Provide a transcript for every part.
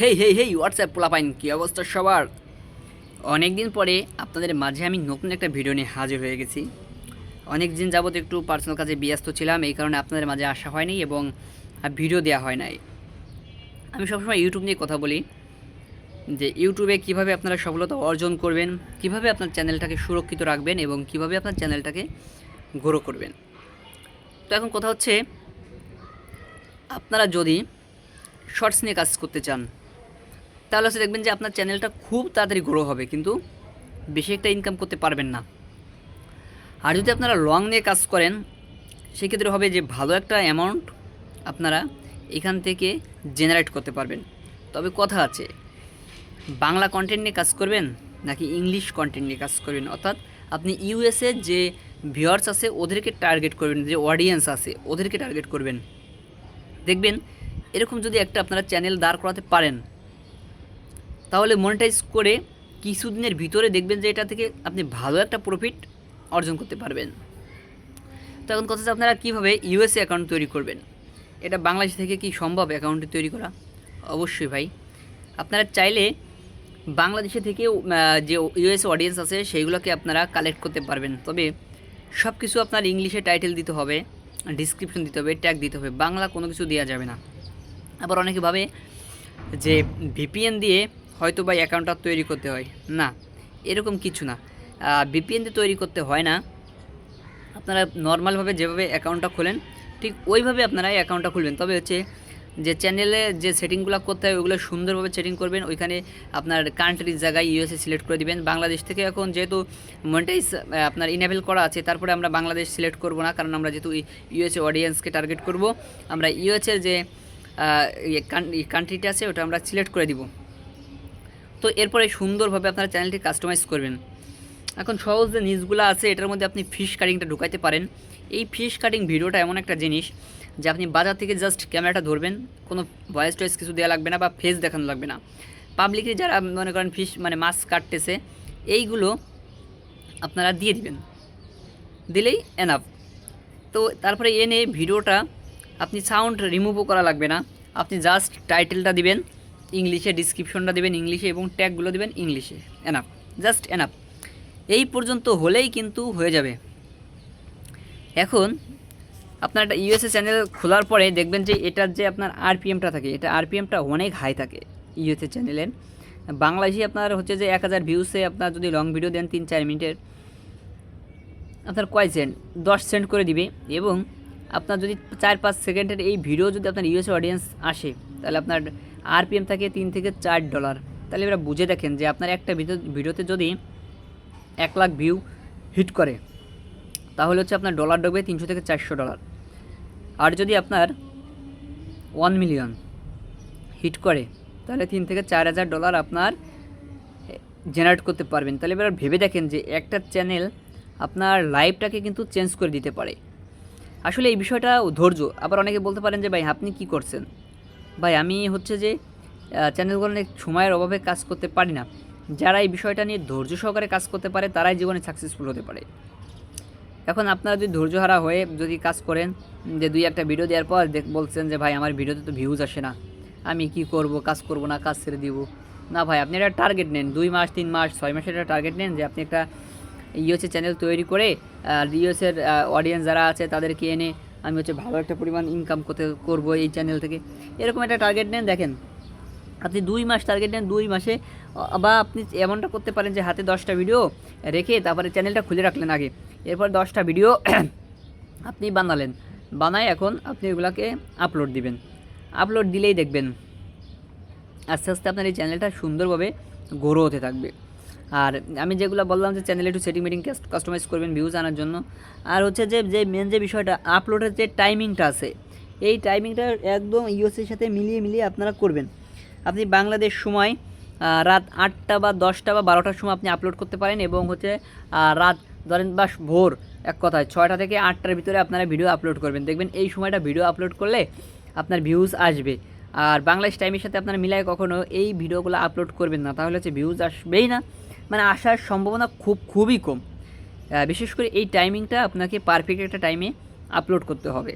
হেই হেই হেই WhatsApp পোলাপাইন, কী অবস্থা সবার? অনেক দিন পরে আপনাদের মাঝে আমি নতুন একটা ভিডিও নিয়ে হাজির হয়ে গেছি। অনেক দিন যাবত একটু পার্সোনাল কাজে ব্যস্ত ছিলাম, এই কারণে আপনাদের মাঝে আসা হয়নি এবং ভিডিও দেওয়া হয় নাই। আমি সবসময় ইউটিউব নিয়ে কথা বলি যে ইউটিউবে কিভাবে আপনারা সফলতা অর্জন করবেন, কিভাবে আপনার চ্যানেলটাকে সুরক্ষিত রাখবেন এবং কিভাবে আপনার চ্যানেলটাকে গ্রো করবেন। তো এখন কথা হচ্ছে, আপনারা যদি শর্টস নিয়ে কাজ করতে চান তাহলে হচ্ছে দেখবেন যে আপনার চ্যানেলটা খুব তাড়াতাড়ি গ্রো হবে, কিন্তু বেশি একটা ইনকাম করতে পারবেন না। আর যদি আপনারা লং নিয়ে কাজ করেন সেক্ষেত্রে হবে যে ভালো একটা অ্যামাউন্ট আপনারা এখান থেকে জেনারেট করতে পারবেন। তবে কথা আছে, বাংলা কন্টেন্ট নিয়ে কাজ করবেন নাকি ইংলিশ কন্টেন্ট নিয়ে কাজ করবেন, অর্থাৎ আপনি ইউএসএ যে ভিউয়ার্স আছে ওদেরকে টার্গেট করবেন, যে অডিয়েন্স আছে ওদেরকে টার্গেট করবেন। দেখবেন এরকম যদি একটা আপনারা চ্যানেল দাঁড় করাতে পারেন তাহলে মনিটাইজ করে কিছুদিনের ভিতরে দেখবেন যে এটা থেকে আপনি ভালো একটা প্রফিট অর্জন করতে পারবেন। তো এখন কথা হচ্ছে, আপনারা কীভাবে ইউএসএ অ্যাকাউন্ট তৈরি করবেন? এটা বাংলাদেশ থেকে কি সম্ভব অ্যাকাউন্টটি তৈরি করা? অবশ্যই ভাই, আপনারা চাইলে বাংলাদেশে থেকেও যে ইউএস অডিয়েন্স আছে সেইগুলোকে আপনারা কালেক্ট করতে পারবেন। তবে সব কিছু আপনার ইংলিশে টাইটেল দিতে হবে, ডিসক্রিপশন দিতে হবে, ট্যাগ দিতে হবে, বাংলা কোনো কিছু দেওয়া যাবে না। আবার অনেকে ভাবে যে ভিপিএন দিয়ে হয়তো বা অ্যাকাউন্টটা তৈরি করতে হয়, না এরকম কিছু না। ভিপিএন দিয়ে তৈরি করতে হয় না, আপনারা নর্মালভাবে যেভাবে অ্যাকাউন্টটা খোলেন ঠিক ওইভাবে আপনারা অ্যাকাউন্টটা খুলবেন। তবে হচ্ছে যে চ্যানেলে যে সেটিংগুলো করতে হয় ওগুলো সুন্দরভাবে সেটিং করবেন। ওইখানে আপনার কান্ট্রির জায়গায় ইউএসএ সিলেক্ট করে দিবেন। বাংলাদেশ থেকে এখন যেহেতু মনিটাইজ আপনার ইনেবল করা আছে, তারপরে আমরা বাংলাদেশ সিলেক্ট করব না, কারণ আমরা যেহেতু ইউএসএ অডিয়েন্সকে টার্গেট করব, আমরা ইউএসএর যে কান্ট্রিটা আছে ওটা আমরা সিলেক্ট করে দিব। তো এরপরে সুন্দরভাবে আপনারা চ্যানেলটি কাস্টমাইজ করবেন। এখন সহজ যে নিউজগুলো আছে এটার মধ্যে আপনি ফিশ কাটিংটা ঢুকাইতে পারেন। এই ফিশ কাটিং ভিডিওটা এমন একটা জিনিস যে আপনি বাজার থেকে জাস্ট ক্যামেরাটা ধরবেন, কোনো ভয়েস টয়েস কিছু দেওয়া লাগবে না বা ফেস দেখানো লাগবে না। পাবলিকলি যারা মনে করেন ফিশ মানে মাছ কাটতেছে এইগুলো আপনারা দিয়ে দিবেন, দিলেই এনাফ। তো তারপরে এনে ভিডিওটা আপনি সাউন্ড রিমুভও করা লাগবে না, আপনি জাস্ট টাইটেলটা দিবেন ইংলিশে, ডিসক্রিপশনটা দিবেন ইংলিশে এবং ট্যাগগুলো দিবেন ইংলিশে, এনাফ, জাস্ট এনাফ। এই পর্যন্ত হলেই কিন্তু হয়ে যাবে। এখন আপনার একটা ইউএসএ চ্যানেল খোলার পরে দেখবেন যে এটার যে আপনার আরপিএমটা থাকে, এটা আরপিএমটা অনেক হাই থাকে ইউএসএ চ্যানেলের। বাংলাদেশে আপনার হচ্ছে যে 1000 ভিউসে আপনার যদি লং ভিডিও দেন 3-4 মিনিটের, আপনার কয় সেন্ট? 10 সেন্ট করে দিবে। এবং আপনার যদি 4-5 সেকেন্ডের এই ভিডিও যদি আপনার ইউএসএ অডিয়েন্স আসে তাহলে আপনার আরপিএম থাকে $3 থেকে $4। তাহলে এবার বুঝে দেখেন যে আপনার একটা ভিডিওতে যদি 1 লাখ ভিউ হিট করে তাহলে হচ্ছে আপনার ডলার ঢুকবে $300 থেকে $400। আর যদি আপনার 1 মিলিয়ন হিট করে তাহলে $3,000 থেকে $4,000 আপনার জেনারেট করতে পারবেন। তাহলে এবার ভেবে দেখেন যে একটা চ্যানেল আপনার লাইফটাকে কিন্তু চেঞ্জ করে দিতে পারে। আসলে এই বিষয়টা ধৈর্য। আবার অনেকে বলতে পারেন যে ভাই আপনি কি করছেন? ভাই আমি হচ্ছে যে চ্যানেলগুলো সময়ের অভাবে কাজ করতে পারি না। যারা এই বিষয়টা নিয়ে ধৈর্য সহকারে কাজ করতে পারে তারাই জীবনে সাকসেসফুল হতে পারে। এখন আপনারা যদি ধৈর্যহারা হয়ে যদি কাজ করেন, যে 2-1টা ভিডিও দেওয়ার পর বলছেন যে ভাই আমার ভিডিওতে তো ভিউজ আসে না, আমি কি করব, কাজ করব না, কাজ ছেড়ে দিব। না ভাই, আপনি একটা টার্গেট নেন, 2 মাস 3 মাস 6 মাসের একটা টার্গেট নেন যে আপনি একটা ইউএসএ চ্যানেল তৈরি করে ইউএসএর অডিয়েন্স যারা আছে তাদেরকে এনে আমি হচ্ছে ভালো একটা পরিমাণ ইনকাম করবো এই চ্যানেল থেকে। এরকম একটা টার্গেট নেন। দেখেন আপনি 2 মাস টার্গেট নেন, 2 মাসে বা আপনি এমনটা করতে পারেন যে হাতে 10টা ভিডিও রেখে তারপরে চ্যানেলটা খুলে রাখলেন আগে, এরপর 10টা ভিডিও আপনি বানালেন, বানায় এখন আপনি এগুলাকে আপলোড দিবেন। আপলোড দিলেই দেখবেন আস্তে আস্তে আপনার এই চ্যানেলটা সুন্দরভাবে গ্রো হতে থাকবে। আর আমি যেগুলো বললাম যে চ্যানেলে একটু সেটিং মেটিং কাস্টমাইজ করবেন ভিউজ আনার জন্য। আর হচ্ছে যে মেন যে বিষয়টা আপলোডের যে টাইমিংটা আছে, এই টাইমিংটা একদম ইউএসএর সাথে মিলিয়ে আপনারা করবেন। আপনি বাংলাদেশ সময় রাত 8টা বা 10টা বা 12টার সময় আপনি আপলোড করতে পারেন এবং হচ্ছে রাত ধরেন বা ভোর, এক কথায় 6টা থেকে 8টার ভিতরে আপনারা ভিডিও আপলোড করবেন। দেখবেন এই সময়টা ভিডিও আপলোড করলে আপনার ভিউজ আসবে। আর বাংলাদেশ টাইমের সাথে আপনারা মিলায় কখনো এই ভিডিওগুলো আপলোড করবেন না, তাহলে হচ্ছে ভিউজ আসবেই না, মানে আসার সম্ভাবনা খুবই কম। বিশেষ করে এই টাইমিংটা আপনাকে পারফেক্ট একটা টাইমে আপলোড করতে হবে,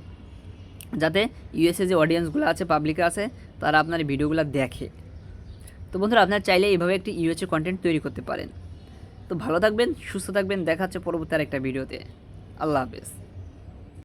যাতে ইউএসএ যে অডিয়েন্সগুলো আছে, পাবলিক আছে, তারা আপনার ভিডিওগুলো দেখে। তো বন্ধুরা আপনারা চাইলে এইভাবে একটি ইউএচএ কন্টেন্ট তৈরি করতে পারেন। তো ভালো থাকবেন, সুস্থ থাকবেন, দেখা হচ্ছে পরবর্তী আরেকটা ভিডিওতে। আল্লাহ হাফেজ।